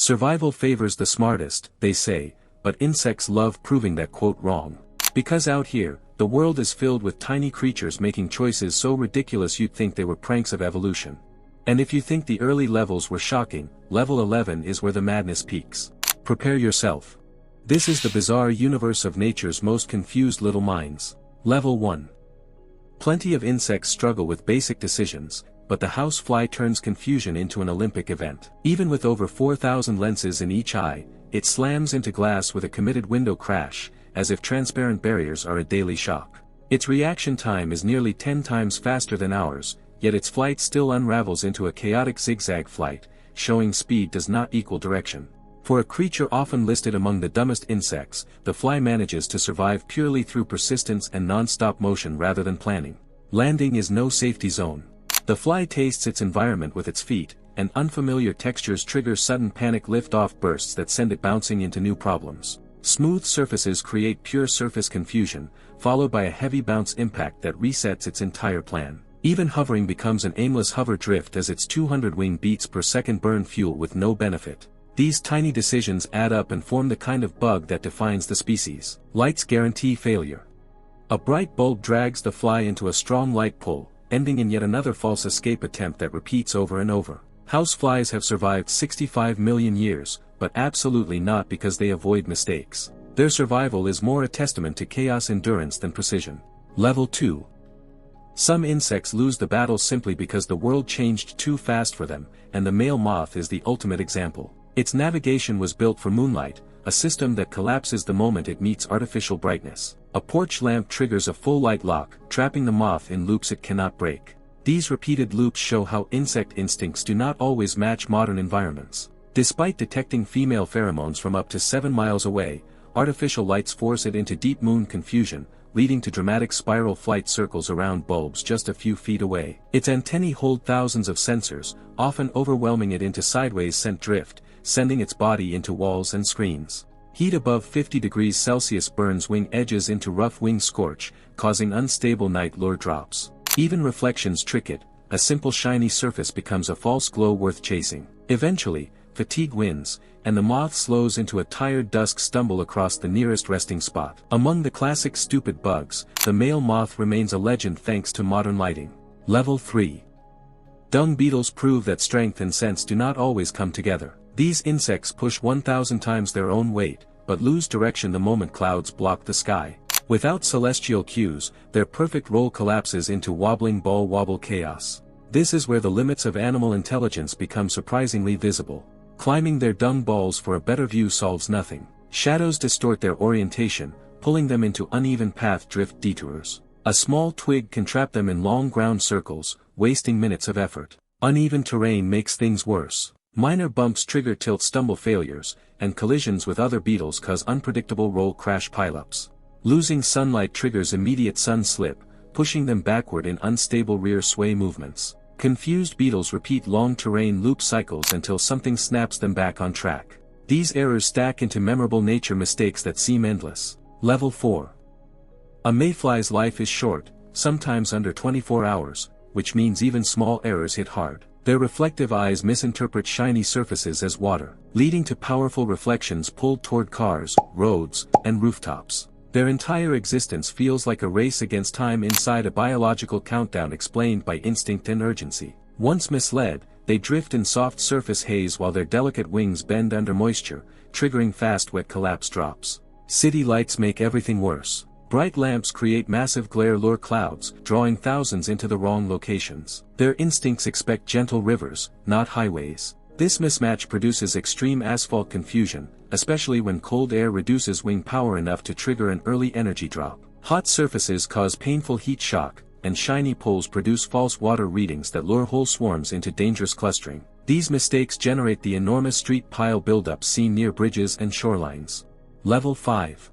Survival favors the smartest, they say, but insects love proving that quote wrong. Because out here, the world is filled with tiny creatures making choices so ridiculous you'd think they were pranks of evolution. And if you think the early levels were shocking, level 11 is where the madness peaks. Prepare yourself. This is the bizarre universe of nature's most confused little minds. Level 1. Plenty of insects struggle with basic decisions, but the housefly turns confusion into an Olympic event. Even with over 4,000 lenses in each eye, it slams into glass with a committed window crash, as if transparent barriers are a daily shock. Its reaction time is nearly 10 times faster than ours, yet its flight still unravels into a chaotic zigzag flight, showing speed does not equal direction. For a creature often listed among the dumbest insects, the fly manages to survive purely through persistence and non-stop motion rather than planning. Landing is no safety zone. The fly tastes its environment with its feet, and unfamiliar textures trigger sudden panic lift-off bursts that send it bouncing into new problems. Smooth surfaces create pure surface confusion, followed by a heavy bounce impact that resets its entire plan. Even hovering becomes an aimless hover drift as its 200 wing beats per second burn fuel with no benefit. These tiny decisions add up and form the kind of bug that defines the species. Lights guarantee failure. A bright bulb drags the fly into a strong light pull, ending in yet another false escape attempt that repeats over and over. Houseflies have survived 65 million years, but absolutely not because they avoid mistakes. Their survival is more a testament to chaos endurance than precision. Level 2. Some insects lose the battle simply because the world changed too fast for them, and the male moth is the ultimate example. Its navigation was built for moonlight, a system that collapses the moment it meets artificial brightness. A porch lamp triggers a full light lock, trapping the moth in loops it cannot break. These repeated loops show how insect instincts do not always match modern environments. Despite detecting female pheromones from up to 7 miles away, artificial lights force it into deep moon confusion, leading to dramatic spiral flight circles around bulbs just a few feet away. Its antennae hold thousands of sensors, often overwhelming it into sideways scent drift, sending its body into walls and screens. Heat above 50 degrees Celsius burns wing edges into rough wing scorch, causing unstable night lure drops. Even reflections trick it, a simple shiny surface becomes a false glow worth chasing. Eventually, fatigue wins, and the moth slows into a tired dusk stumble across the nearest resting spot. Among the classic stupid bugs, the male moth remains a legend thanks to modern lighting. Level 3. Dung beetles prove that strength and sense do not always come together. These insects push 1,000 times their own weight, but lose direction the moment clouds block the sky. Without celestial cues, their perfect roll collapses into wobbling ball wobble chaos. This is where the limits of animal intelligence become surprisingly visible. Climbing their dung balls for a better view solves nothing. Shadows distort their orientation, pulling them into uneven path drift detours. A small twig can trap them in long ground circles, wasting minutes of effort. Uneven terrain makes things worse. Minor bumps trigger tilt stumble failures, and collisions with other beetles cause unpredictable roll crash pileups. Losing sunlight triggers immediate sun slip, pushing them backward in unstable rear sway movements. Confused beetles repeat long terrain loop cycles until something snaps them back on track. These errors stack into memorable nature mistakes that seem endless. Level 4. A mayfly's life is short, sometimes under 24 hours, which means even small errors hit hard. Their reflective eyes misinterpret shiny surfaces as water, leading to powerful reflections pulled toward cars, roads, and rooftops. Their entire existence feels like a race against time inside a biological countdown explained by instinct and urgency. Once misled, they drift in soft surface haze while their delicate wings bend under moisture, triggering fast wet collapse drops. City lights make everything worse. Bright lamps create massive glare lure clouds, drawing thousands into the wrong locations. Their instincts expect gentle rivers, not highways. This mismatch produces extreme asphalt confusion, especially when cold air reduces wing power enough to trigger an early energy drop. Hot surfaces cause painful heat shock, and shiny poles produce false water readings that lure whole swarms into dangerous clustering. These mistakes generate the enormous street pile buildup seen near bridges and shorelines. Level 5.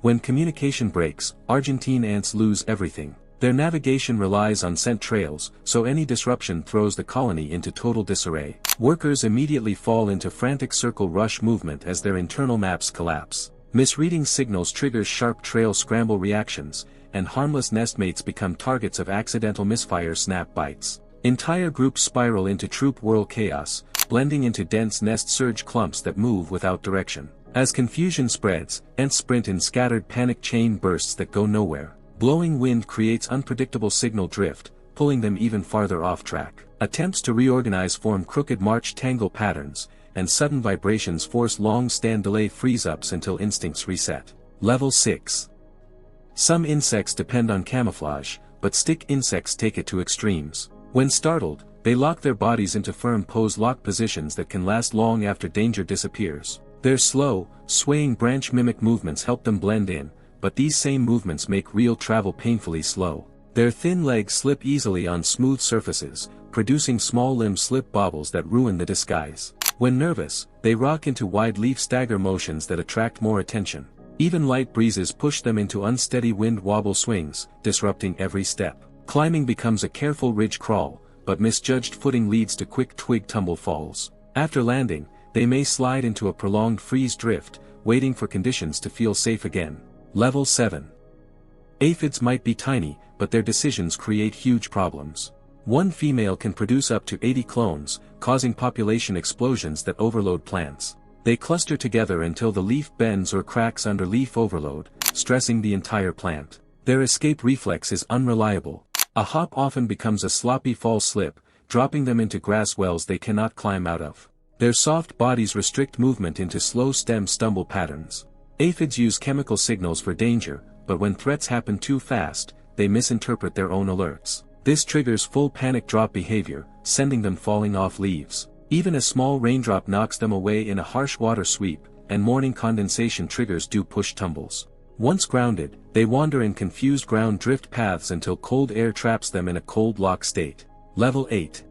When communication breaks, Argentine ants lose everything. Their navigation relies on scent trails, so any disruption throws the colony into total disarray. Workers immediately fall into frantic circle rush movement as their internal maps collapse. Misreading signals triggers sharp trail scramble reactions, and harmless nestmates become targets of accidental misfire snap bites. Entire groups spiral into troop whirl chaos, blending into dense nest surge clumps that move without direction. As confusion spreads, ants sprint in scattered panic chain bursts that go nowhere. Blowing wind creates unpredictable signal drift, pulling them even farther off track. Attempts to reorganize form crooked march tangle patterns, and sudden vibrations force long stand delay freeze-ups until instincts reset. Level 6. Some insects depend on camouflage, but stick insects take it to extremes. When startled, they lock their bodies into firm pose lock positions that can last long after danger disappears. Their slow, swaying branch mimic movements help them blend in, but these same movements make real travel painfully slow. Their thin legs slip easily on smooth surfaces, producing small limb slip bobbles that ruin the disguise. When nervous, they rock into wide leaf stagger motions that attract more attention. Even light breezes push them into unsteady wind wobble swings, disrupting every step. Climbing becomes a careful ridge crawl, but misjudged footing leads to quick twig tumble falls. After landing, they may slide into a prolonged freeze drift, waiting for conditions to feel safe again. Level 7. Aphids might be tiny, but their decisions create huge problems. One female can produce up to 80 clones, causing population explosions that overload plants. They cluster together until the leaf bends or cracks under leaf overload, stressing the entire plant. Their escape reflex is unreliable. A hop often becomes a sloppy fall slip, dropping them into grass wells they cannot climb out of. Their soft bodies restrict movement into slow stem stumble patterns. Aphids use chemical signals for danger, but when threats happen too fast, they misinterpret their own alerts. This triggers full panic drop behavior, sending them falling off leaves. Even a small raindrop knocks them away in a harsh water sweep, and morning condensation triggers dew push tumbles. Once grounded, they wander in confused ground drift paths until cold air traps them in a cold lock state. Level 8.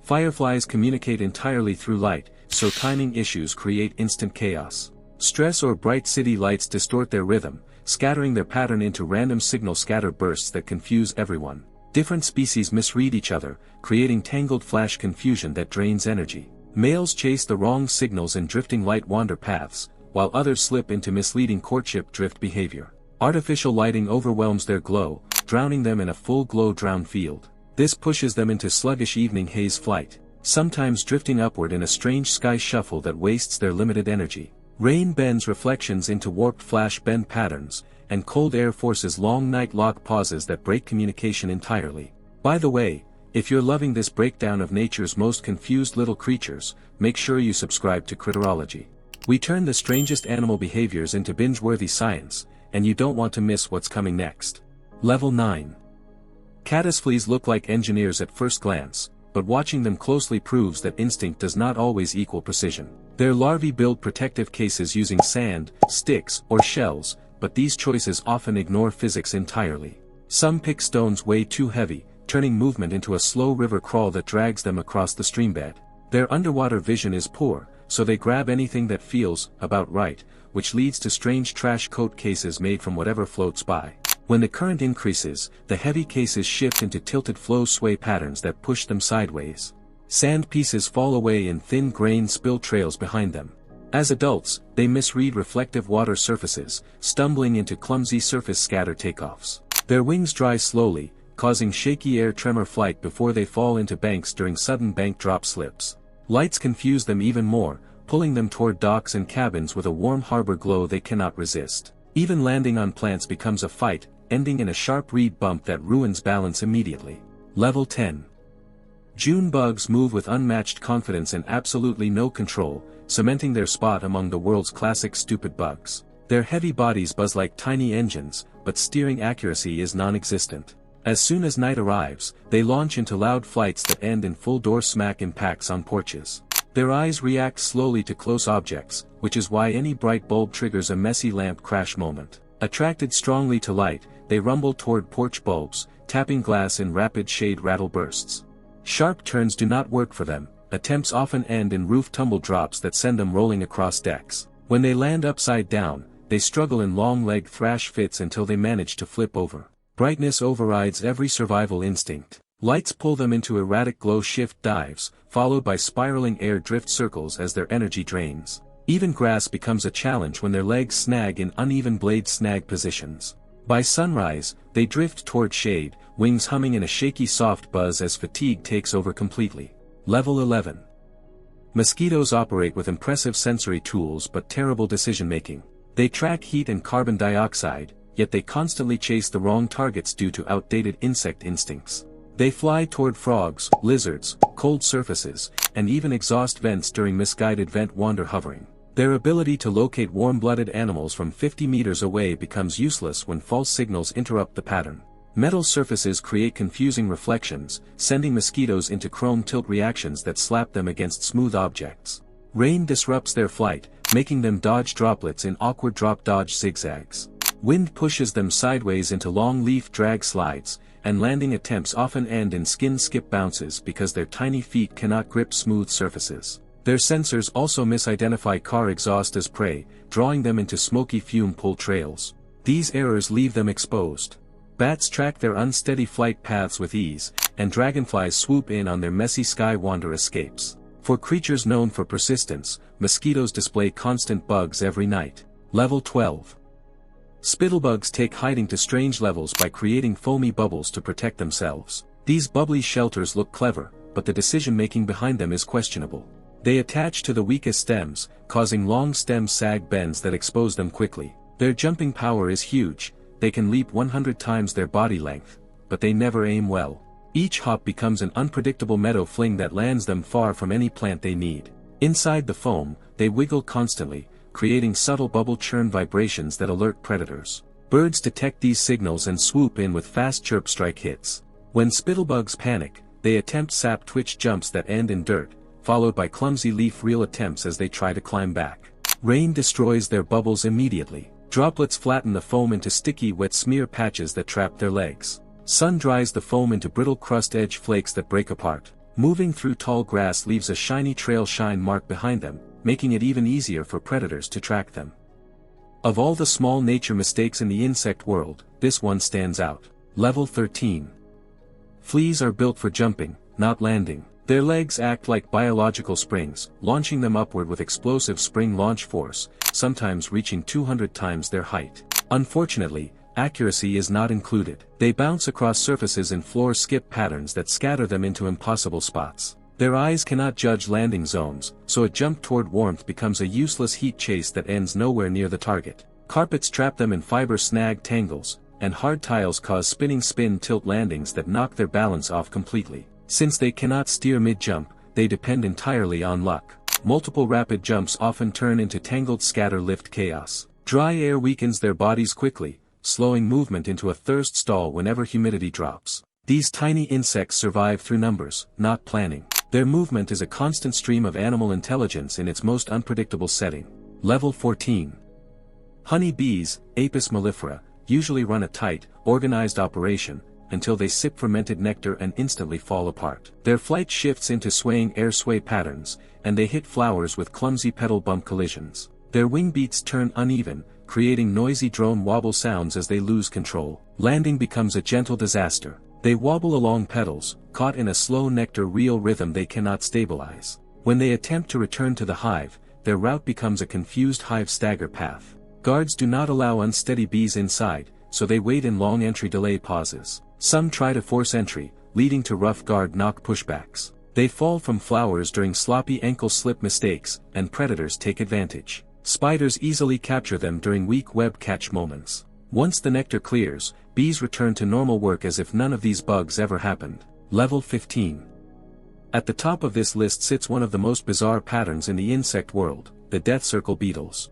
Fireflies communicate entirely through light, so timing issues create instant chaos. Stress or bright city lights distort their rhythm, scattering their pattern into random signal scatter bursts that confuse everyone. Different species misread each other, creating tangled flash confusion that drains energy. Males chase the wrong signals in drifting light wander paths, while others slip into misleading courtship drift behavior. Artificial lighting overwhelms their glow, drowning them in a full glow drown field. This pushes them into sluggish evening haze flight, sometimes drifting upward in a strange sky shuffle that wastes their limited energy. Rain bends reflections into warped flash bend patterns, and cold air forces long night lock pauses that break communication entirely. By the way, if you're loving this breakdown of nature's most confused little creatures, make sure you subscribe to Critterology. We turn the strangest animal behaviors into binge-worthy science, and you don't want to miss what's coming next. Level 9. Caddisflies look like engineers at first glance, but watching them closely proves that instinct does not always equal precision. Their larvae build protective cases using sand, sticks, or shells, but these choices often ignore physics entirely. Some pick stones way too heavy, turning movement into a slow river crawl that drags them across the streambed. Their underwater vision is poor, so they grab anything that feels about right, which leads to strange trash coat cases made from whatever floats by. When the current increases, the heavy cases shift into tilted flow sway patterns that push them sideways. Sand pieces fall away in thin grain spill trails behind them. As adults, they misread reflective water surfaces, stumbling into clumsy surface scatter takeoffs. Their wings dry slowly, causing shaky air tremor flight before they fall into banks during sudden bank drop slips. Lights confuse them even more, pulling them toward docks and cabins with a warm harbor glow they cannot resist. Even landing on plants becomes a fight, ending in a sharp reed bump that ruins balance immediately. Level 10. June bugs move with unmatched confidence and absolutely no control, cementing their spot among the world's classic stupid bugs. Their heavy bodies buzz like tiny engines, but steering accuracy is non-existent. As soon as night arrives, they launch into loud flights that end in full door smack impacts on porches. Their eyes react slowly to close objects, which is why any bright bulb triggers a messy lamp crash moment. Attracted strongly to light, they rumble toward porch bulbs, tapping glass in rapid shade rattle bursts. Sharp turns do not work for them, attempts often end in roof tumble drops that send them rolling across decks. When they land upside down, they struggle in long-leg thrash fits until they manage to flip over. Brightness overrides every survival instinct. Lights pull them into erratic glow shift dives, followed by spiraling air drift circles as their energy drains. Even grass becomes a challenge when their legs snag in uneven blade snag positions. By sunrise, they drift toward shade, wings humming in a shaky soft buzz as fatigue takes over completely. Level 11. Mosquitoes operate with impressive sensory tools but terrible decision-making. They track heat and carbon dioxide, yet they constantly chase the wrong targets due to outdated insect instincts. They fly toward frogs, lizards, cold surfaces, and even exhaust vents during misguided vent wander hovering. Their ability to locate warm-blooded animals from 50 meters away becomes useless when false signals interrupt the pattern. Metal surfaces create confusing reflections, sending mosquitoes into chrome tilt reactions that slap them against smooth objects. Rain disrupts their flight, making them dodge droplets in awkward drop-dodge zigzags. Wind pushes them sideways into long leaf drag slides, and landing attempts often end in skin skip bounces because their tiny feet cannot grip smooth surfaces. Their sensors also misidentify car exhaust as prey, drawing them into smoky fume pull trails. These errors leave them exposed. Bats track their unsteady flight paths with ease, and dragonflies swoop in on their messy sky wander escapes. For creatures known for persistence, mosquitoes display constant bugs every night. Level 12. Spittlebugs take hiding to strange levels by creating foamy bubbles to protect themselves. These bubbly shelters look clever, but the decision-making behind them is questionable. They attach to the weakest stems, causing long stem sag bends that expose them quickly. Their jumping power is huge. They can leap 100 times their body length, but they never aim well. Each hop becomes an unpredictable meadow fling that lands them far from any plant they need. Inside the foam, they wiggle constantly, creating subtle bubble churn vibrations that alert predators. Birds detect these signals and swoop in with fast chirp strike hits. When spittlebugs panic, they attempt sap twitch jumps that end in dirt, followed by clumsy leaf reel attempts as they try to climb back. Rain destroys their bubbles immediately. Droplets flatten the foam into sticky wet smear patches that trap their legs. Sun dries the foam into brittle crust edge flakes that break apart. Moving through tall grass leaves a shiny trail shine mark behind them, making it even easier for predators to track them. Of all the small nature mistakes in the insect world, this one stands out. Level 13. Fleas are built for jumping, not landing. Their legs act like biological springs, launching them upward with explosive spring launch force, sometimes reaching 200 times their height. Unfortunately, accuracy is not included. They bounce across surfaces in floor skip patterns that scatter them into impossible spots. Their eyes cannot judge landing zones, so a jump toward warmth becomes a useless heat chase that ends nowhere near the target. Carpets trap them in fiber snag tangles, and hard tiles cause spinning spin tilt landings that knock their balance off completely. Since they cannot steer mid-jump, they depend entirely on luck. Multiple rapid jumps often turn into tangled scatter lift chaos. Dry air weakens their bodies quickly, slowing movement into a thirst stall whenever humidity drops. These tiny insects survive through numbers, not planning. Their movement is a constant stream of animal intelligence in its most unpredictable setting. Level 14. Honey bees, Apis mellifera, usually run a tight, organized operation, until they sip fermented nectar and instantly fall apart. Their flight shifts into swaying air sway patterns, and they hit flowers with clumsy petal bump collisions. Their wing beats turn uneven, creating noisy drone wobble sounds as they lose control. Landing becomes a gentle disaster. They wobble along petals, caught in a slow nectar reel rhythm they cannot stabilize. When they attempt to return to the hive, their route becomes a confused hive stagger path. Guards do not allow unsteady bees inside, so they wait in long entry delay pauses. Some try to force entry, leading to rough guard knock pushbacks. They fall from flowers during sloppy ankle slip mistakes, and predators take advantage. Spiders easily capture them during weak web catch moments. Once the nectar clears, bees return to normal work as if none of these bugs ever happened. Level 15. At the top of this list sits one of the most bizarre patterns in the insect world, the death circle beetles.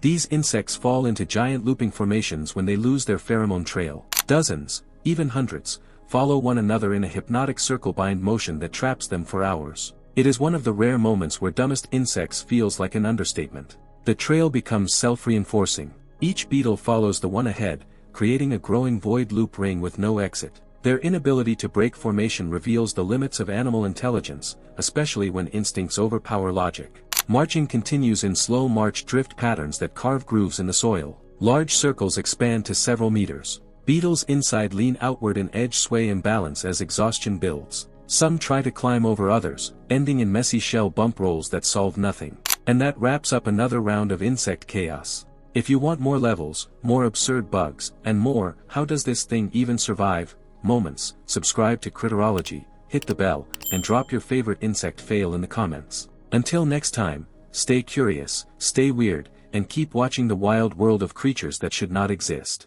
These insects fall into giant looping formations when they lose their pheromone trail. Dozens, even hundreds, follow one another in a hypnotic circle-bind motion that traps them for hours. It is one of the rare moments where dumbest insects feels like an understatement. The trail becomes self-reinforcing. Each beetle follows the one ahead, creating a growing void loop ring with no exit. Their inability to break formation reveals the limits of animal intelligence, especially when instincts overpower logic. Marching continues in slow march drift patterns that carve grooves in the soil. Large circles expand to several meters. Beetles inside lean outward in edge sway imbalance as exhaustion builds. Some try to climb over others, ending in messy shell bump rolls that solve nothing. And that wraps up another round of insect chaos. If you want more levels, more absurd bugs, and more "how does this thing even survive" moments, subscribe to Critterology, hit the bell, and drop your favorite insect fail in the comments. Until next time, stay curious, stay weird, and keep watching the wild world of creatures that should not exist.